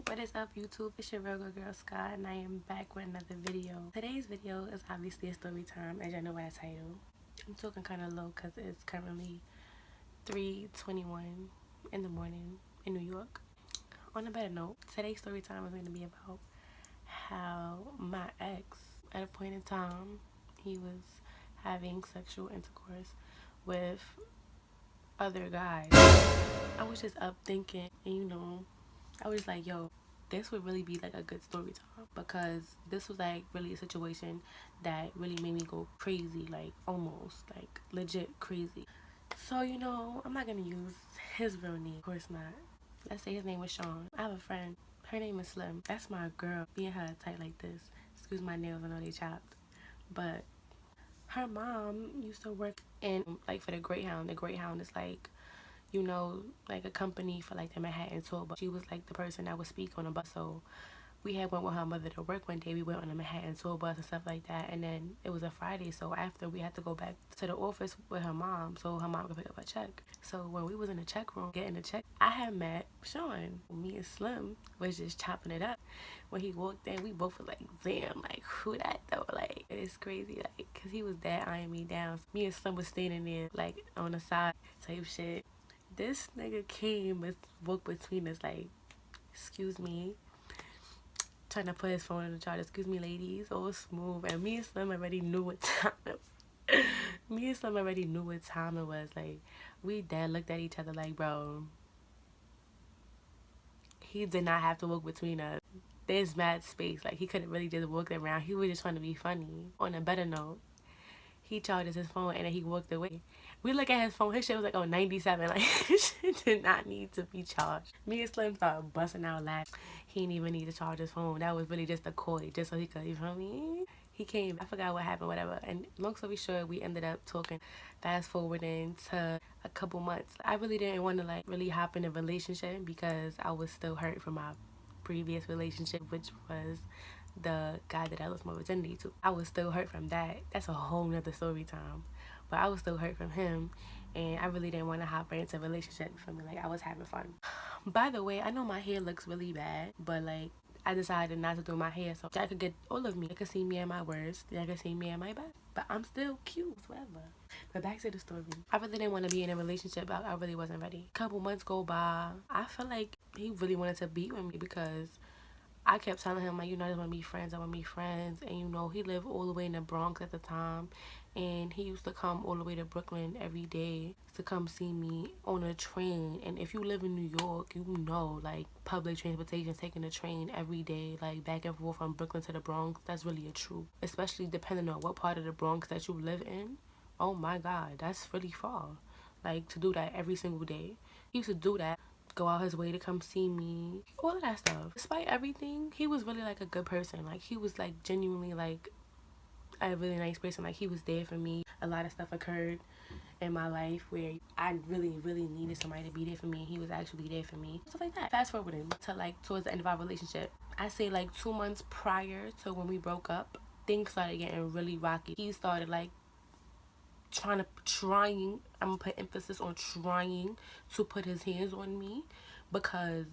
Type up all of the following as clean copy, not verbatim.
What is up, YouTube? It's your real good girl Scott, and I am back with another video. Today's video is obviously a story time, as y'all know by the title. I'm talking kind of low because it's currently 3:21 in the morning in New York. On a better note, today's story time is going to be about how my ex, at a point in time, he was having sexual intercourse with other guys. I was just up thinking, and I was like, yo, this would really be like a good story time, because this was like really a situation that really made me go crazy, like almost like legit crazy. So I'm not gonna use his real name, of course not. Let's say his name was Sean. I have a friend, her name is Slim. That's my girl. Me and her tight like this. Excuse my nails, I know they chopped, but her mom used to work in like for the Greyhound. The Greyhound is like, like a company for like the Manhattan tour bus. She was like the person that would speak on a bus. So we had went with her mother to work one day. We went on a Manhattan tour bus and stuff like that. And then it was a Friday, so after we had to go back to the office with her mom so her mom could pick up a check. So when we was in the check room getting the check, I had met Sean. Me and Slim was just chopping it up. When he walked in, we both were like, damn, like who that though? Like it's crazy, like, cause he was that eyeing me down. Me and Slim was standing there like on the side type shit. This nigga came and walked between us like, excuse me, trying to put his phone in the charger. Excuse me, ladies, all smooth. And me and Slim already knew what time it was. Me and Slim already knew what time it was. Like, we dead looked at each other like, bro, he did not have to walk between us. There's mad space. Like, he couldn't really just walk around. He was just trying to be funny. On a better note, he charges his phone and then he walked away. We look at his phone, his shit was like on 97. Like, his shit did not need to be charged. Me and Slim started busting out laughing. He didn't even need to charge his phone. That was really just a coy, just so he could, you feel me? He came, I forgot what happened, whatever. And long story short, we ended up talking, fast forwarding to a couple months. I really didn't want to like really hop in a relationship because I was still hurt from my previous relationship, which was the guy that I lost my virginity to. I was still hurt from that. That's a whole nother story time. But I was still hurt from him, and I really didn't want to hop into a relationship for me. Like, I was having fun. By the way, I know my hair looks really bad, but like, I decided not to do my hair so y'all could get all of me. Y'all could see me at my worst. Y'all could see me at my best. But I'm still cute, whatever. But back to the story. I really didn't want to be in a relationship. I really wasn't ready. A couple months go by. I feel like he really wanted to be with me because I kept telling him, like, I just want to be friends. I want to be friends. And, he lived all the way in the Bronx at the time. And he used to come all the way to Brooklyn every day to come see me on a train. And if you live in New York, like, public transportation, taking a train every day, like, back and forth from Brooklyn to the Bronx, that's really a truth. Especially depending on what part of the Bronx that you live in. Oh, my God, that's really far. Like, to do that every single day. He used to do that. Go out his way to come see me, all of that stuff. Despite everything, he was really like a good person. Like, he was like genuinely like a really nice person. Like, he was there for me. A lot of stuff occurred in my life where I really needed somebody to be there for me, and he was actually there for me, stuff like that. Fast forwarding to like towards the end of our relationship, I say like 2 months prior to when we broke up, things started getting really rocky. He started like trying, I'm gonna put emphasis on trying to put his hands on me, because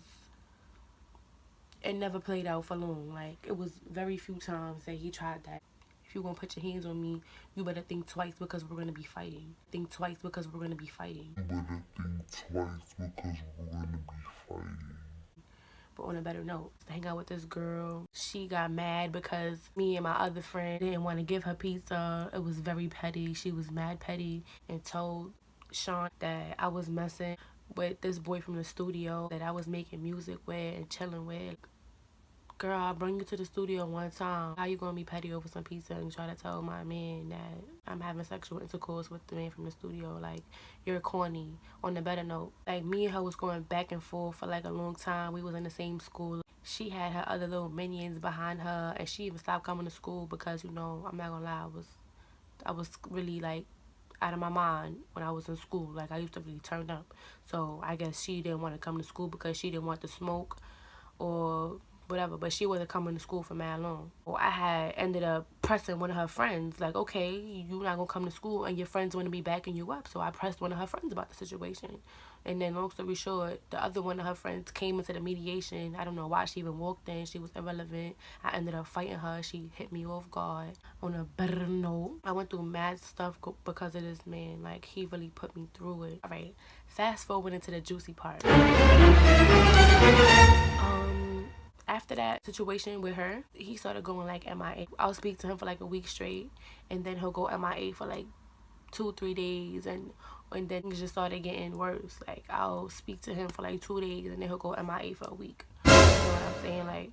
it never played out for long. Like, it was very few times that he tried that. If you're gonna put your hands on me, you better think twice because we're gonna be fighting. Think twice because we're gonna be fighting. You better think twice because we're gonna be fighting. But on a better note, to hang out with this girl, she got mad because me and my other friend didn't want to give her pizza. It was very petty. She was mad petty and told Sean that I was messing with this boy from the studio that I was making music with and chilling with. Girl, I bring you to the studio one time. How you gonna be petty over some pizza and try to tell my man that I'm having sexual intercourse with the man from the studio? Like, you're corny. On the better note, like, me and her was going back and forth for like a long time. We was in the same school. She had her other little minions behind her, and she even stopped coming to school because, I'm not gonna lie, I was really like out of my mind when I was in school. Like, I used to really turn up. So I guess she didn't want to come to school because she didn't want to smoke or whatever, but she wasn't coming to school for mad long. Well, I had ended up pressing one of her friends, like, okay, you not gonna come to school and your friends want to be backing you up. So I pressed one of her friends about the situation. And then long story short, the other one of her friends came into the mediation. I don't know why she even walked in. She was irrelevant. I ended up fighting her. She hit me off guard. On a better note, I went through mad stuff because of this man. Like, he really put me through it. All right, fast forward into the juicy part. After that situation with her, he started going like MIA. I'll speak to him for like a week straight, and then he'll go MIA for like 2-3 days, and then things just started getting worse. Like, I'll speak to him for like 2 days, and then he'll go MIA for a week. You know what I'm saying? Like,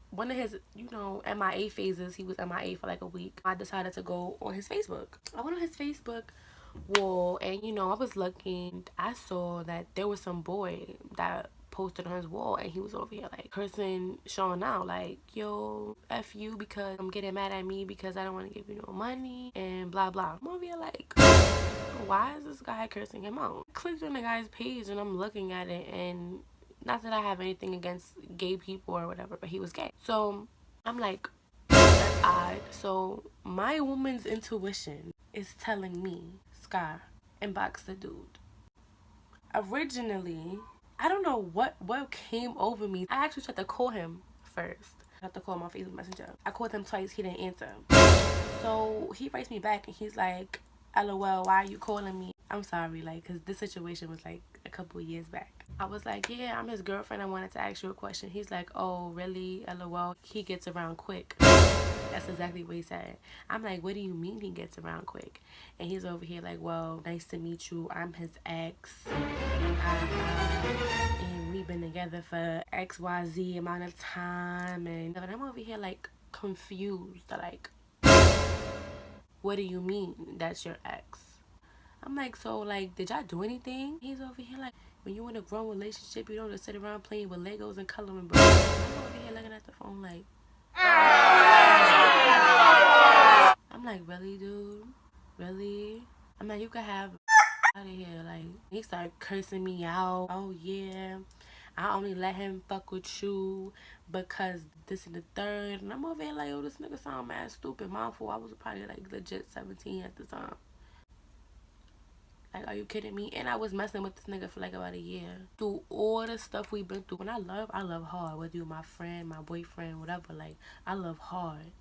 one of his, MIA phases, he was MIA for like a week. I decided to go on his Facebook. I went on his Facebook wall, and I was looking. I saw that there was some boy that posted on his wall, and he was over here like cursing Sean out, like, yo, F you because I'm getting mad at me because I don't want to give you no money and blah blah. I'm over here like, why is this guy cursing him out? I clicked on the guy's page and I'm looking at it, and not that I have anything against gay people or whatever, but he was gay. So I'm like, that's odd. So my woman's intuition is telling me, Sky, inbox the dude. Originally, I don't know what came over me. I actually tried to call him first. I had to call him on Facebook Messenger. I called him twice. He didn't answer. So he writes me back and he's like, LOL, why are you calling me? I'm sorry, like, because this situation was like a couple of years back. I was like, yeah, I'm his girlfriend. I wanted to ask you a question. He's like, oh, really? LOL. He gets around quick. That's exactly what he said. I'm like, what do you mean he gets around quick? And he's over here like, well, nice to meet you. I'm his ex. And we've been together for XYZ amount of time. And I'm over here like confused. Like, what do you mean that's your ex? I'm like, so like, did y'all do anything? He's over here like, when you in a grown relationship, you don't just sit around playing with Legos and coloring books. I'm over here looking at the phone like, I'm like, really, dude? Really? I'm like, you could have out of here. Like, he started cursing me out. Oh yeah, I only let him fuck with you because this and the third. And I'm over here like, oh, this nigga sound mad stupid. My fault. I was probably like legit 17 at the time. Like, are you kidding me? And I was messing with this nigga for like about a year. Through all the stuff we've been through. When I love hard. Whether you're my friend, my boyfriend, whatever. Like, I love hard.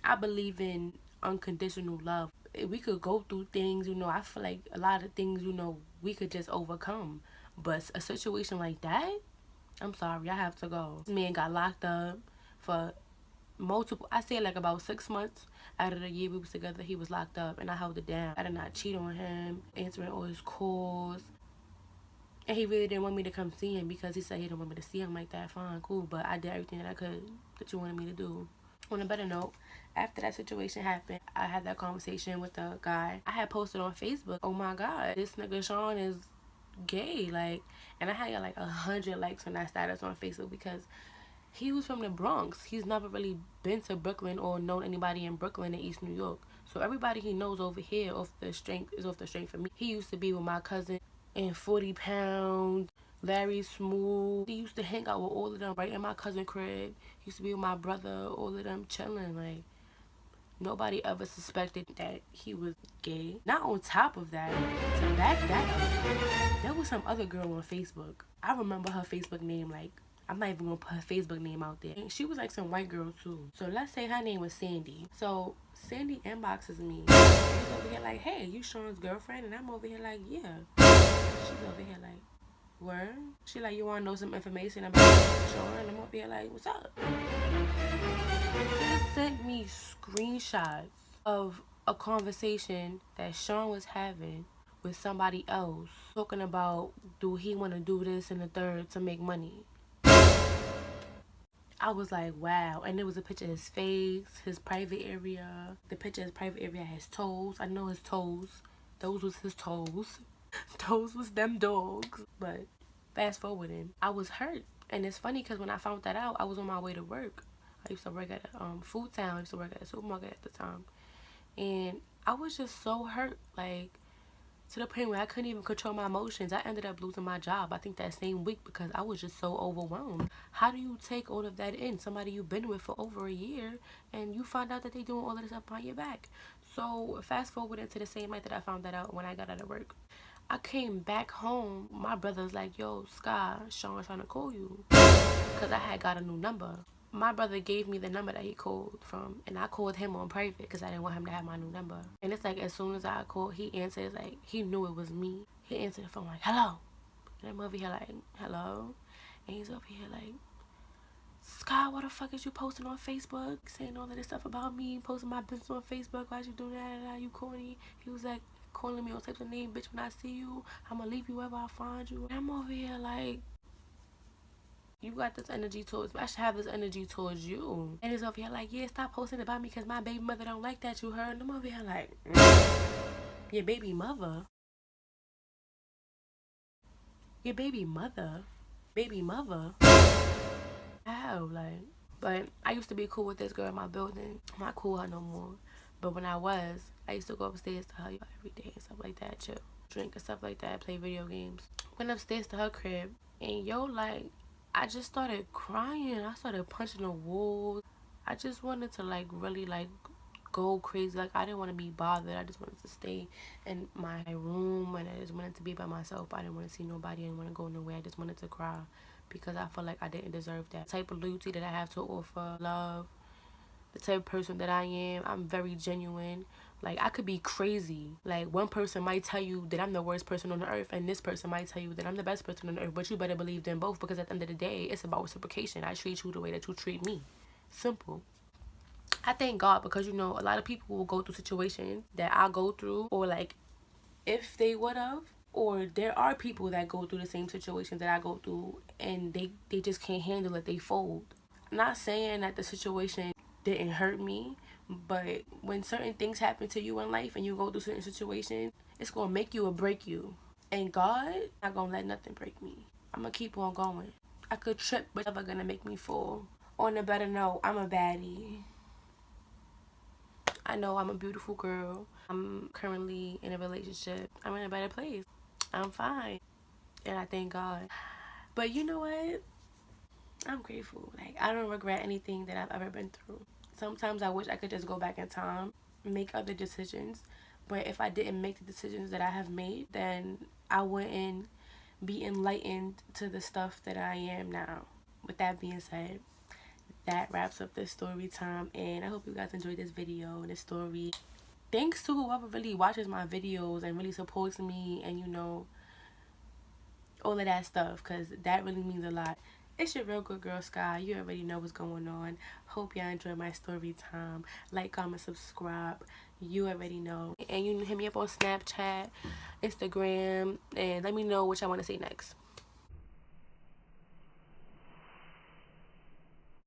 I believe in unconditional love. We could go through things, I feel like a lot of things, we could just overcome. But a situation like that, I'm sorry, I have to go. This man got locked up for I say like about 6 months out of the year we was together. He was locked up and I held it down. I did not cheat on him, answering all his calls. And he really didn't want me to come see him because he said he didn't want me to see him like that. Fine, cool, but I did everything that I could that you wanted me to do. On a better note, after that situation happened, I had that conversation with the guy. I had posted on Facebook, oh my God, this nigga Sean is gay. Like, and I had like 100 likes on that status on Facebook because he was from the Bronx. He's never really been to Brooklyn or known anybody in Brooklyn in East New York. So everybody he knows over here off the strength for me. He used to be with my cousin in 40 Pounds, Larry Smooth. He used to hang out with all of them right in my cousin crib. He used to be with my brother, all of them chilling. Like, nobody ever suspected that he was gay. Not on top of that, to back that up, there was some other girl on Facebook. I remember her Facebook name, like, I'm not even gonna put her Facebook name out there. And she was like some white girl too. So let's say her name was Sandy. So Sandy inboxes me. She's over here like, hey, you Sean's girlfriend? And I'm over here like, yeah. She's over here like, word? She like, you wanna know some information about Sean? And I'm over here like, what's up? She sent me screenshots of a conversation that Sean was having with somebody else, talking about, do he want to do this and the third to make money? I was like, wow. And there was a picture of his face, his private area. The picture of his private area had his toes. I know his toes. Those was his toes. Those was them dogs. But fast forwarding, I was hurt. And it's funny because when I found that out, I was on my way to work. I used to work at a food town. I used to work at a supermarket at the time. And I was just so hurt. Like, to the point where I couldn't even control my emotions. I ended up losing my job, I think, that same week because I was just so overwhelmed. How do you take all of that in? Somebody you've been with for over a year and you find out that they doing all of this up behind your back. So fast forward into the same night that I found that out when I got out of work. I came back home. My brother's like, yo, Sky, Sean trying to call you. Because I had got a new number. My brother gave me the number that he called from, and I called him on private because I didn't want him to have my new number. And it's like, as soon as I called, he answered, like, he knew it was me. He answered the phone like, hello. And I'm over here like, hello. And he's over here like, Sky, what the fuck is you posting on Facebook? Saying all of this stuff about me, posting my business on Facebook. Why you doing that? You corny. He was like, calling me all types of names. Bitch, when I see you, I'm gonna leave you wherever I find you. And I'm over here like, you got this energy towards me. I should have this energy towards you. And he's over here like, yeah, stop posting about me because my baby mother don't like that, you heard? And I'm over here like, your baby mother? Your baby mother? Baby mother? How? Like, but I used to be cool with this girl in my building. I'm not cool with her no more. But when I was, I used to go upstairs to her every day and stuff like that, chill, drink and stuff like that, play video games. Went upstairs to her crib and yo, like, I just started crying. I started punching the walls. I just wanted to like really like go crazy. Like, I didn't want to be bothered. I just wanted to stay in my room and I just wanted to be by myself. I didn't want to see nobody. I didn't want to go nowhere. I just wanted to cry because I felt like I didn't deserve that type of loyalty that I have to offer, love, the type of person that I am. I'm very genuine. Like, I could be crazy. Like, one person might tell you that I'm the worst person on the earth, and this person might tell you that I'm the best person on the earth, but you better believe them both because at the end of the day, it's about reciprocation. I treat you the way that you treat me. Simple. I thank God because, you know, a lot of people will go through situations that I go through, or like if they would have, or there are people that go through the same situations that I go through and they just can't handle it. They fold. I'm not saying that the situation didn't hurt me, but when certain things happen to you in life and you go through certain situations, it's gonna make you or break you. And God not gonna let nothing break me. I'm gonna keep on going. I could trip, but never gonna make me fall. On a better note, I'm a baddie. I know I'm a beautiful girl. I'm currently in a relationship. I'm in a better place. I'm fine. And I thank God. But you know what? I'm grateful. Like, I don't regret anything that I've ever been through. Sometimes I wish I could just go back in time, make other decisions. But if I didn't make the decisions that I have made, then I wouldn't be enlightened to the stuff that I am now. With that being said, that wraps up this story time. And I hope you guys enjoyed this video and this story. Thanks to whoever really watches my videos and really supports me and, you know, all of that stuff, because that really means a lot. It's your real good girl, Sky. You already know what's going on. Hope y'all enjoy my story time. Like, comment, subscribe. You already know. And you can hit me up on Snapchat, Instagram, and let me know what y'all want to say next.